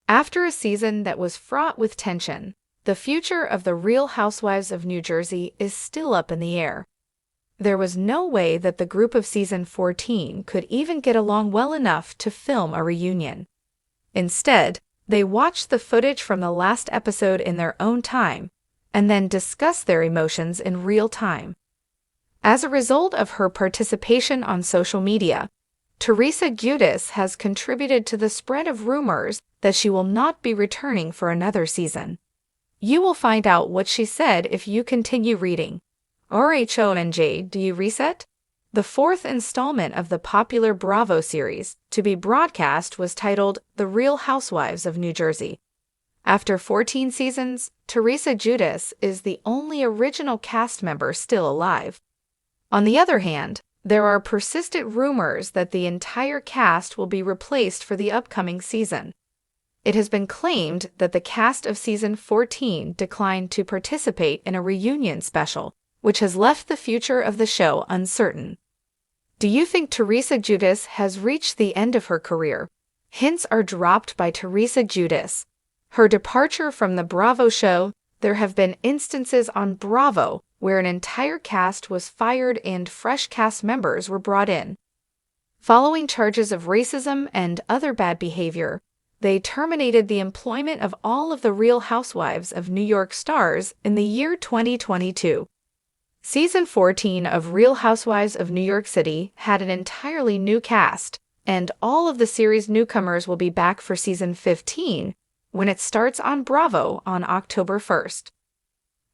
After a season that was fraught with tension, the future of the Real Housewives of New Jersey is still up in the air. There was no way that the group of season 14 could even get along well enough to film a reunion. Instead, they watched the footage from the last episode in their own time, and then discussed their emotions in real time. As a result of her participation on social media, Teresa Giudice has contributed to the spread of rumors that she will not be returning for another season. You will find out what she said if you continue reading. RHONJ, do you reset? The fourth installment of the popular Bravo series to be broadcast was titled The Real Housewives of New Jersey. After 14 seasons, Teresa Giudice is the only original cast member still alive. On the other hand, there are persistent rumors that the entire cast will be replaced for the upcoming season. It has been claimed that the cast of season 14 declined to participate in a reunion special, which has left the future of the show uncertain. Do you think Teresa Giudice has reached the end of her career? Hints are dropped by Teresa Giudice. Her departure from the Bravo show. There have been instances on Bravo where an entire cast was fired and fresh cast members were brought in. Following charges of racism and other bad behavior, they terminated the employment of all of the Real Housewives of New York stars in the year 2022. Season 14 of Real Housewives of New York City had an entirely new cast, and all of the series' newcomers will be back for season 15 when it starts on Bravo on October 1st.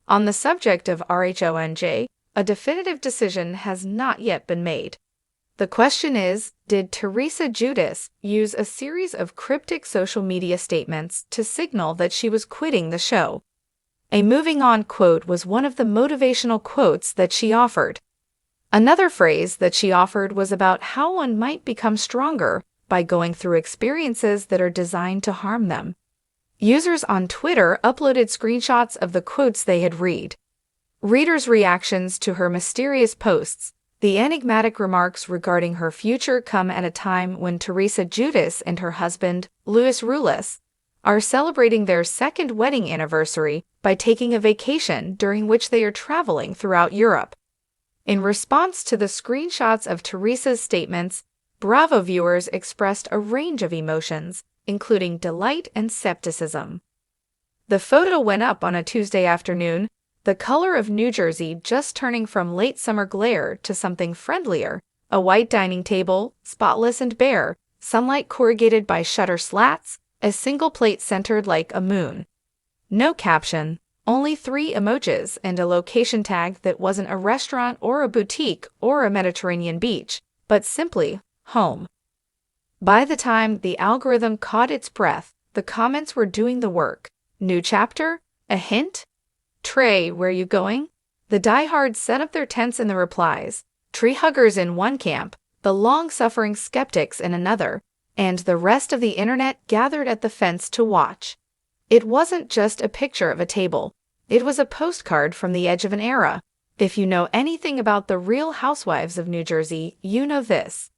On the subject of RHONJ, a definitive decision has not yet been made. The question is, did Teresa Giudice use a series of cryptic social media statements to signal that she was quitting the show? A moving on quote was one of the motivational quotes that she offered. Another phrase that she offered was about how one might become stronger by going through experiences that are designed to harm them. Users on Twitter uploaded screenshots of the quotes they had read. Readers' reactions to her mysterious posts, the enigmatic remarks regarding her future come at a time when Teresa Giudice and her husband, Louis Rulis, are celebrating their second wedding anniversary by taking a vacation during which they are traveling throughout Europe. In response to the screenshots of Teresa's statements, Bravo viewers expressed a range of emotions, including delight and skepticism. The photo went up on a Tuesday afternoon, the color of New Jersey just turning from late summer glare to something friendlier, a white dining table, spotless and bare, sunlight corrugated by shutter slats, a single plate centered like a moon. No caption, only 3 emojis and a location tag that wasn't a restaurant or a boutique or a Mediterranean beach, but simply, home. By the time the algorithm caught its breath, the comments were doing the work. New chapter? A hint? Trey, where you going? The diehards set up their tents in the replies, tree huggers in one camp, the long-suffering skeptics in another, and the rest of the internet gathered at the fence to watch. It wasn't just a picture of a table. It was a postcard from the edge of an era. If you know anything about the Real Housewives of New Jersey, you know this.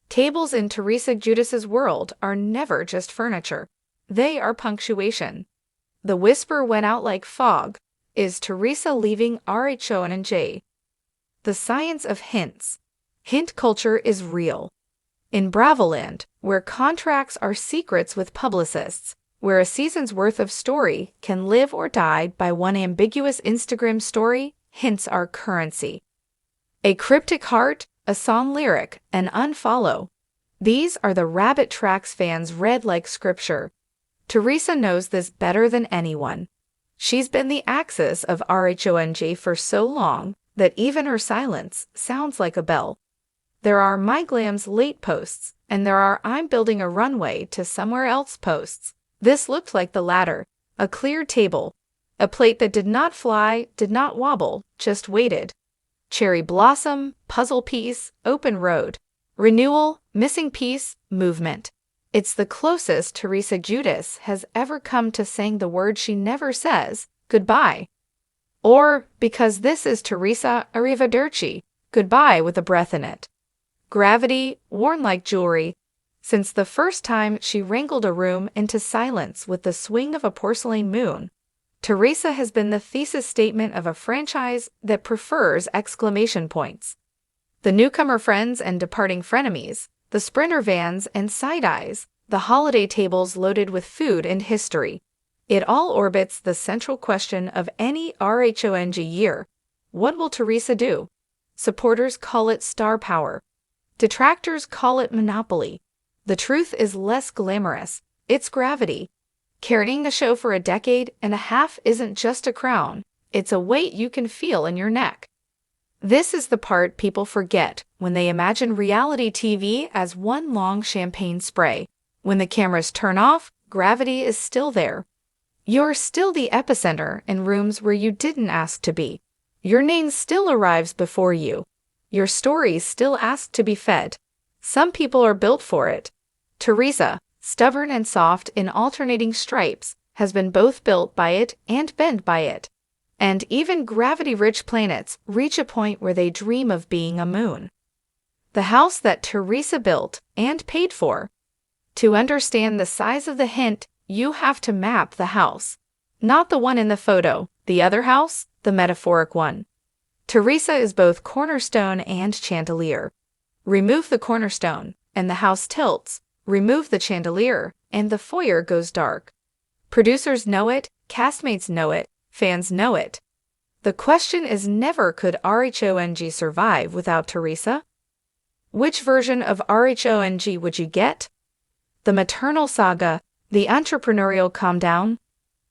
Tables in Teresa Giudice's world are never just furniture. They are punctuation. The whisper went out like fog. Is Teresa leaving RHONJ? The science of hints. Hint culture is real. In Bravoland, where contracts are secrets with publicists, where a season's worth of story can live or die by one ambiguous Instagram story, hints are currency. A cryptic heart, a song lyric, an unfollow. These are the rabbit tracks fans read like scripture. Teresa knows this better than anyone. She's been the axis of RHONJ for so long that even her silence sounds like a bell. There are My Glam's late posts, and there are I'm building a runway to somewhere else posts. This looked like the latter, a clear table, a plate that did not fly, did not wobble, just waited. Cherry blossom, puzzle piece, open road. Renewal, missing piece, movement. It's the closest Teresa Giudice has ever come to saying the word she never says, goodbye. Or, because this is Teresa, arrivederci, goodbye with a breath in it. Gravity, worn like jewelry. Since the first time she wrangled a room into silence with the swing of a porcelain moon, Teresa has been the thesis statement of a franchise that prefers exclamation points. The newcomer friends and departing frenemies, the sprinter vans and side eyes, the holiday tables loaded with food and history. It all orbits the central question of any RHONJ year. What will Teresa do? Supporters call it star power. Detractors call it monopoly. The truth is less glamorous. It's gravity. Carrying a show for a decade and a half isn't just a crown. It's a weight you can feel in your neck. This is the part people forget when they imagine reality TV as one long champagne spray. When the cameras turn off, gravity is still there. You're still the epicenter in rooms where you didn't ask to be. Your name still arrives before you. Your stories still ask to be fed. Some people are built for it. Teresa, stubborn and soft in alternating stripes, has been both built by it and bent by it. And even gravity-rich planets reach a point where they dream of being a moon. The house that Teresa built and paid for. To understand the size of the hint, you have to map the house. Not the one in the photo, the other house, the metaphoric one. Teresa is both cornerstone and chandelier. Remove the cornerstone, and the house tilts. Remove the chandelier, and the foyer goes dark. Producers know it, castmates know it, fans know it. The question is never could RHONJ survive without Teresa? Which version of RHONJ would you get? The maternal saga, the entrepreneurial calm down?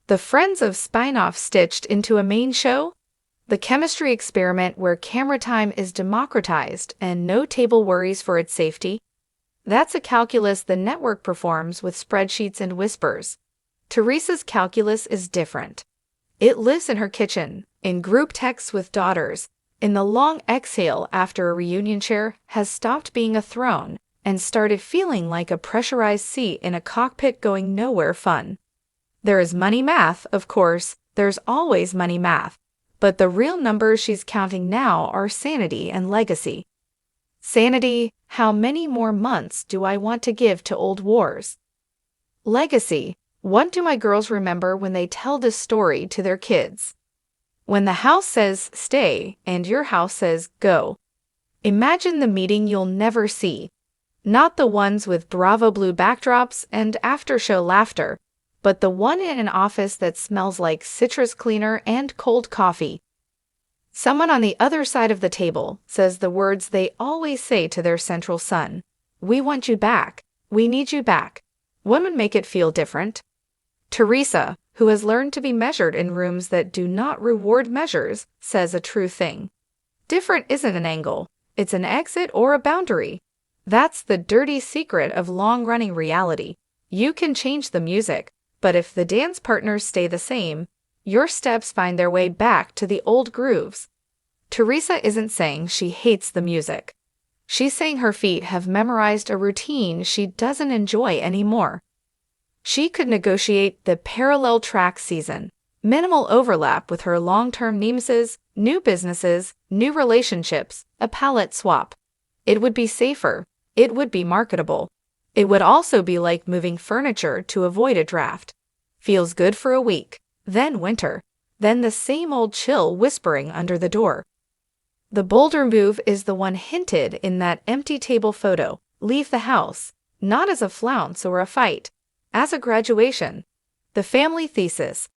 The friends of spin-off stitched into a main show? The chemistry experiment where camera time is democratized and no table worries for its safety? That's a calculus the network performs with spreadsheets and whispers. Teresa's calculus is different. It lives in her kitchen, in group texts with daughters, in the long exhale after a reunion chair has stopped being a throne and started feeling like a pressurized seat in a cockpit going nowhere fun. There is money math, of course, there's always money math, but the real numbers she's counting now are sanity and legacy. Sanity, how many more months do I want to give to old wars? Legacy, what do my girls remember when they tell this story to their kids? When the house says stay and your house says go. Imagine the meeting you'll never see. Not the ones with Bravo blue backdrops and after-show laughter, but the one in an office that smells like citrus cleaner and cold coffee. Someone on the other side of the table says the words they always say to their central son. We want you back. We need you back. What would make it feel different? Teresa, who has learned to be measured in rooms that do not reward measures, says a true thing. Different isn't an angle. It's an exit or a boundary. That's the dirty secret of long-running reality. You can change the music, but if the dance partners stay the same, your steps find their way back to the old grooves. Teresa isn't saying she hates the music. She's saying her feet have memorized a routine she doesn't enjoy anymore. She could negotiate the parallel track season, minimal overlap with her long-term nemesis, new businesses, new relationships, a palette swap. It would be safer. It would be marketable. It would also be like moving furniture to avoid a draft. Feels good for a week, then winter, then the same old chill whispering under the door. The bolder move is the one hinted in that empty table photo. Leave the house, not as a flounce or a fight, as a graduation. The family thesis.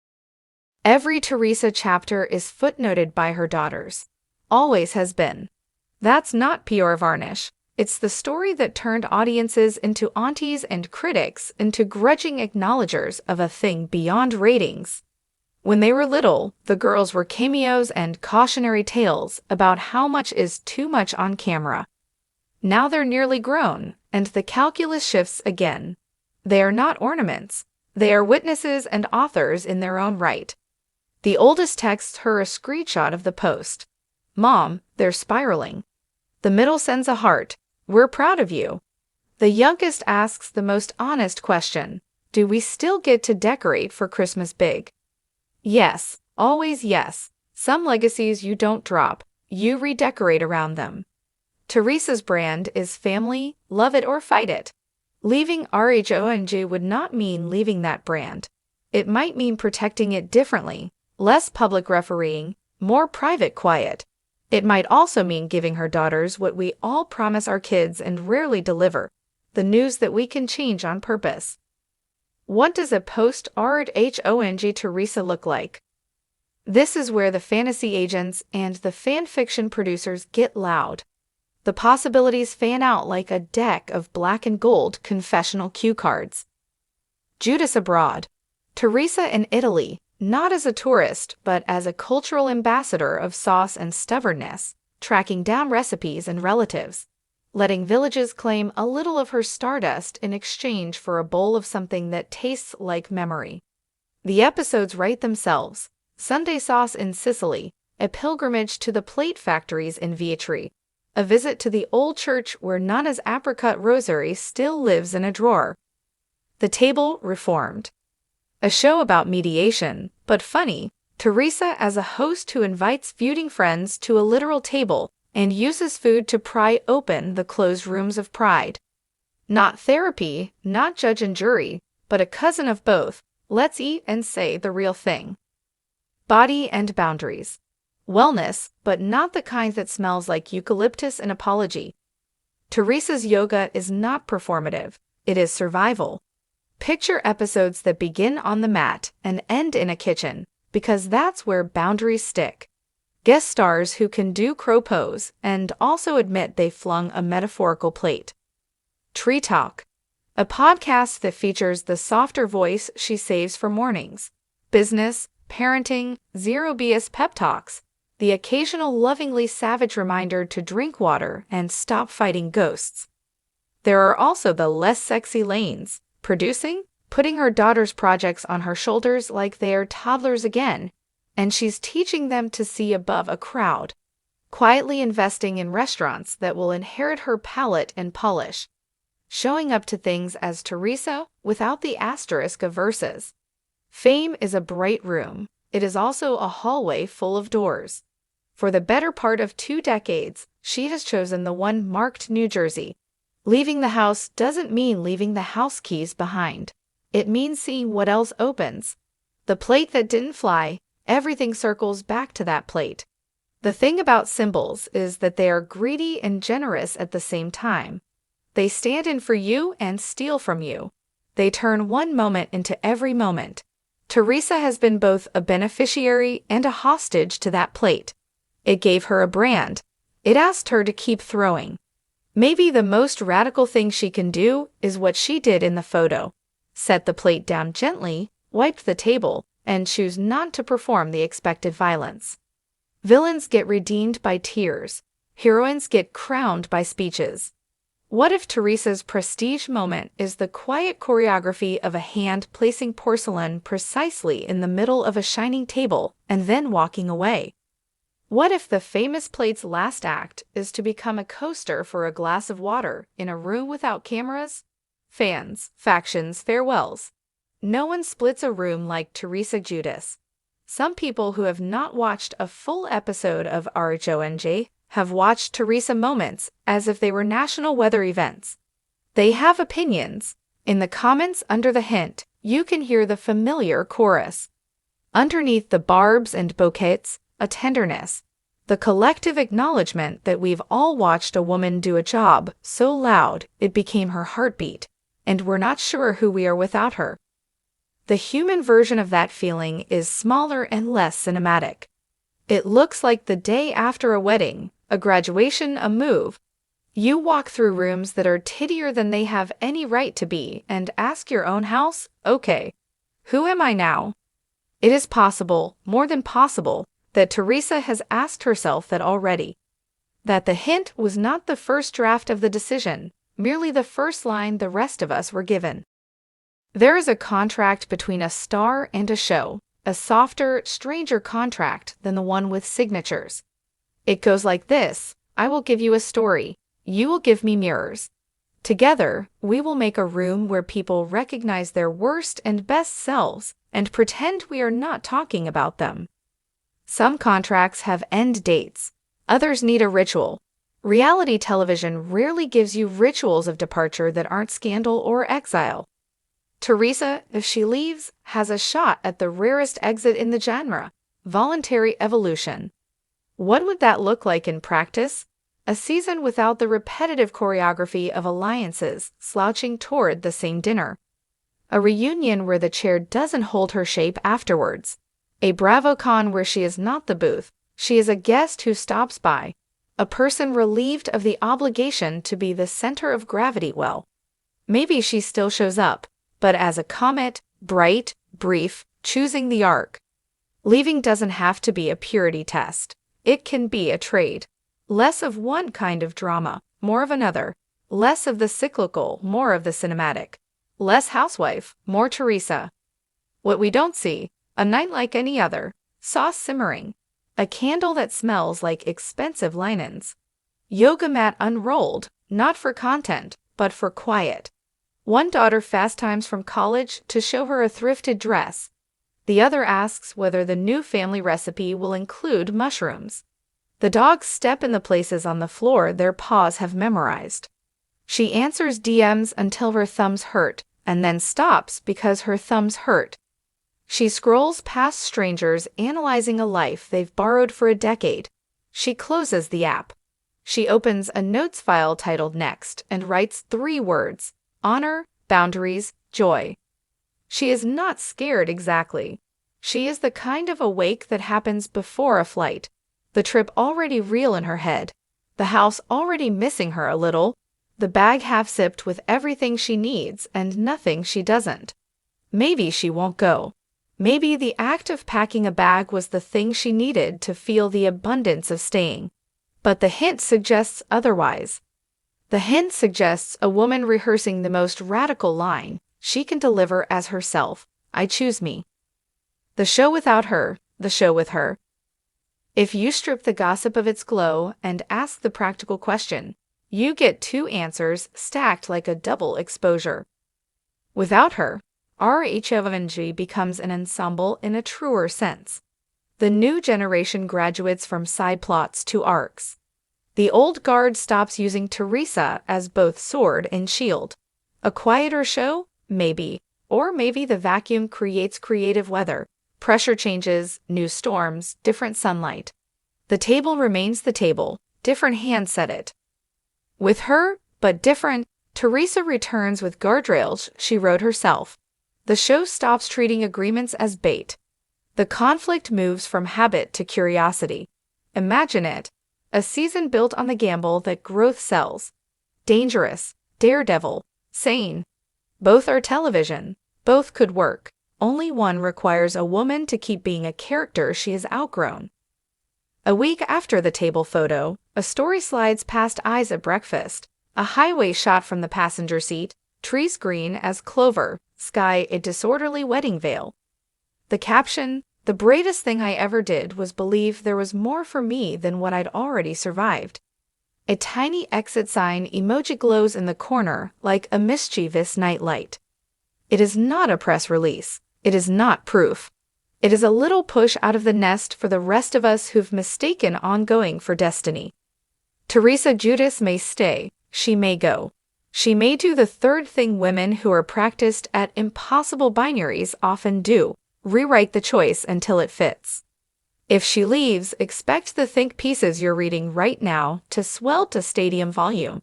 Every Teresa chapter is footnoted by her daughters. Always has been. That's not PR varnish. It's the story that turned audiences into aunties and critics into grudging acknowledgers of a thing beyond ratings. When they were little, the girls were cameos and cautionary tales about how much is too much on camera. Now they're nearly grown, and the calculus shifts again. They are not ornaments. They are witnesses and authors in their own right. The oldest texts her a screenshot of the post. Mom, they're spiraling. The middle sends a heart. We're proud of you. The youngest asks the most honest question. Do we still get to decorate for Christmas big? Yes, always yes. Some legacies you don't drop. You redecorate around them. Teresa's brand is family, love it or fight it. Leaving RHONJ would not mean leaving that brand. It might mean protecting it differently, less public refereeing, more private quiet. It might also mean giving her daughters what we all promise our kids and rarely deliver, the news that we can change on purpose. What does a post-RHONJ Teresa look like? This is where the fantasy agents and the fanfiction producers get loud. The possibilities fan out like a deck of black and gold confessional cue cards. Giudice abroad. Teresa in Italy, not as a tourist, but as a cultural ambassador of sauce and stubbornness, tracking down recipes and relatives, letting villages claim a little of her stardust in exchange for a bowl of something that tastes like memory. The episodes write themselves. Sunday sauce in Sicily, a pilgrimage to the plate factories in Vietri, a visit to the old church where Nana's apricot rosary still lives in a drawer. The Table Reformed. A show about mediation, but funny, Teresa as a host who invites feuding friends to a literal table and uses food to pry open the closed rooms of pride. Not therapy, not judge and jury, but a cousin of both. Let's eat and say the real thing. Body and boundaries. Wellness, but not the kind that smells like eucalyptus and apology. Teresa's yoga is not performative, it is survival. Picture episodes that begin on the mat and end in a kitchen, because that's where boundaries stick. Guest stars who can do crow pose and also admit they flung a metaphorical plate. Tree Talk. A podcast that features the softer voice she saves for mornings. Business, parenting, zero BS pep talks. The occasional lovingly savage reminder to drink water and stop fighting ghosts. There are also the less sexy lanes, producing, putting her daughter's projects on her shoulders like they are toddlers again, and she's teaching them to see above a crowd, quietly investing in restaurants that will inherit her palate and polish, showing up to things as Teresa without the asterisk of verses. Fame is a bright room. It is also a hallway full of doors. For the better part of 2 decades, she has chosen the one marked New Jersey. Leaving the house doesn't mean leaving the house keys behind. It means seeing what else opens. The plate that didn't fly, everything circles back to that plate. The thing about symbols is that they are greedy and generous at the same time. They stand in for you and steal from you. They turn one moment into every moment. Teresa has been both a beneficiary and a hostage to that plate. It gave her a brand. It asked her to keep throwing. Maybe the most radical thing she can do is what she did in the photo. Set the plate down gently, wipe the table, and choose not to perform the expected violence. Villains get redeemed by tears. Heroines get crowned by speeches. What if Teresa's prestige moment is the quiet choreography of a hand placing porcelain precisely in the middle of a shining table and then walking away? What if the famous plate's last act is to become a coaster for a glass of water in a room without cameras? Fans, factions, farewells. No one splits a room like Teresa Giudice. Some people who have not watched a full episode of RHONJ have watched Teresa moments as if they were national weather events. They have opinions. In the comments under the hint, you can hear the familiar chorus. Underneath the barbs and bouquets, a tenderness. The collective acknowledgement that we've all watched a woman do a job so loud it became her heartbeat, and we're not sure who we are without her. The human version of that feeling is smaller and less cinematic. It looks like the day after a wedding, a graduation, a move. You walk through rooms that are tittier than they have any right to be and ask your own house, okay, who am I now? It is possible, more than possible, that Teresa has asked herself that already. That the hint was not the first draft of the decision, merely the first line the rest of us were given. There is a contract between a star and a show, a softer, stranger contract than the one with signatures. It goes like this: I will give you a story, you will give me mirrors. Together, we will make a room where people recognize their worst and best selves and pretend we are not talking about them. Some contracts have end dates. Others need a ritual. Reality television rarely gives you rituals of departure that aren't scandal or exile. Teresa, if she leaves, has a shot at the rarest exit in the genre, voluntary evolution. What would that look like in practice? A season without the repetitive choreography of alliances slouching toward the same dinner. A reunion where the chair doesn't hold her shape afterwards. A BravoCon where she is not the booth, she is a guest who stops by. A person relieved of the obligation to be the center of gravity. Well, maybe she still shows up, but as a comet, bright, brief, choosing the arc. Leaving doesn't have to be a purity test. It can be a trade. Less of one kind of drama, more of another. Less of the cyclical, more of the cinematic. Less housewife, more Teresa. What we don't see, a night like any other, sauce simmering. A candle that smells like expensive linens. Yoga mat unrolled, not for content, but for quiet. One daughter fast times from college to show her a thrifted dress. The other asks whether the new family recipe will include mushrooms. The dogs step in the places on the floor their paws have memorized. She answers DMs until her thumbs hurt, and then stops because her thumbs hurt. She scrolls past strangers analyzing a life they've borrowed for a decade. She closes the app. She opens a notes file titled Next and writes 3 words: honor, boundaries, joy. She is not scared exactly. She is the kind of awake that happens before a flight. The trip already real in her head. The house already missing her a little. The bag half zipped with everything she needs and nothing she doesn't. Maybe she won't go. Maybe the act of packing a bag was the thing she needed to feel the abundance of staying. But the hint suggests otherwise. The hint suggests a woman rehearsing the most radical line she can deliver as herself: I choose me. The show without her, the show with her. If you strip the gossip of its glow and ask the practical question, you get 2 answers stacked like a double exposure. Without her, RHONJ becomes an ensemble in a truer sense. The new generation graduates from side plots to arcs. The old guard stops using Teresa as both sword and shield. A quieter show? Maybe. Or maybe the vacuum creates creative weather. Pressure changes, new storms, different sunlight. The table remains the table, different hands set it. With her, but different, Teresa returns with guardrails she wrote herself. The show stops treating agreements as bait. The conflict moves from habit to curiosity. Imagine it. A season built on the gamble that growth sells. Dangerous, daredevil, sane. Both are television. Both could work. Only one requires a woman to keep being a character she has outgrown. A week after the table photo, a story slides past eyes at breakfast. A highway shot from the passenger seat, trees green as clover, sky a disorderly wedding veil. The caption, the bravest thing I ever did was believe there was more for me than what I'd already survived. A tiny exit sign emoji glows in the corner like a mischievous night light. It is not a press release. It is not proof. It is a little push out of the nest for the rest of us who've mistaken ongoing for destiny. Teresa Giudice may stay. She may go. She may do the third thing women who are practiced at impossible binaries often do: rewrite the choice until it fits. If she leaves, expect the think pieces you're reading right now to swell to stadium volume.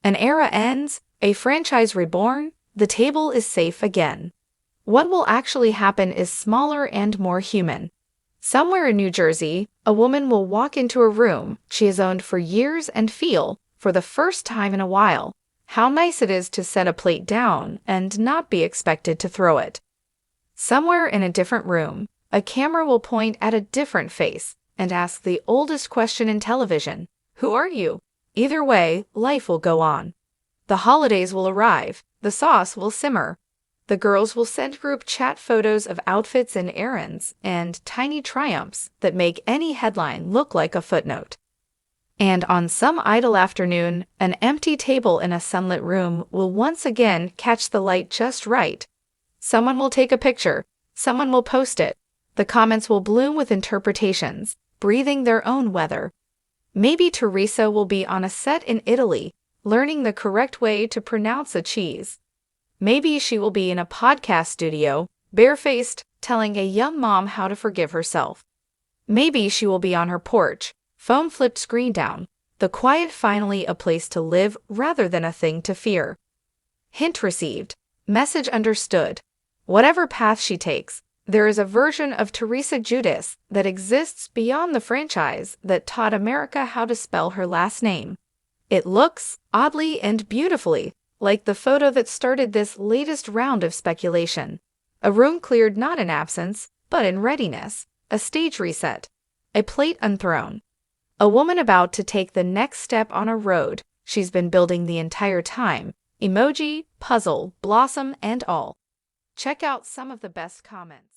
An era ends, a franchise reborn, the table is safe again. What will actually happen is smaller and more human. Somewhere in New Jersey, a woman will walk into a room she has owned for years and feel, for the first time in a while, how nice it is to set a plate down and not be expected to throw it. Somewhere in a different room, a camera will point at a different face and ask the oldest question in television: who are you? Either way, life will go on. The holidays will arrive, the sauce will simmer. The girls will send group chat photos of outfits and errands and tiny triumphs that make any headline look like a footnote. And on some idle afternoon, an empty table in a sunlit room will once again catch the light just right. Someone will take a picture. Someone will post it. The comments will bloom with interpretations, breathing their own weather. Maybe Teresa will be on a set in Italy, learning the correct way to pronounce a cheese. Maybe she will be in a podcast studio, barefaced, telling a young mom how to forgive herself. Maybe she will be on her porch, phone flipped screen down, the quiet finally a place to live rather than a thing to fear. Hint received. Message understood. Whatever path she takes, there is a version of Teresa Giudice that exists beyond the franchise that taught America how to spell her last name. It looks, oddly and beautifully, like the photo that started this latest round of speculation. A room cleared not in absence, but in readiness. A stage reset. A plate unthrown. A woman about to take the next step on a road she's been building the entire time. Emoji, puzzle, blossom, and all. Check out some of the best comments.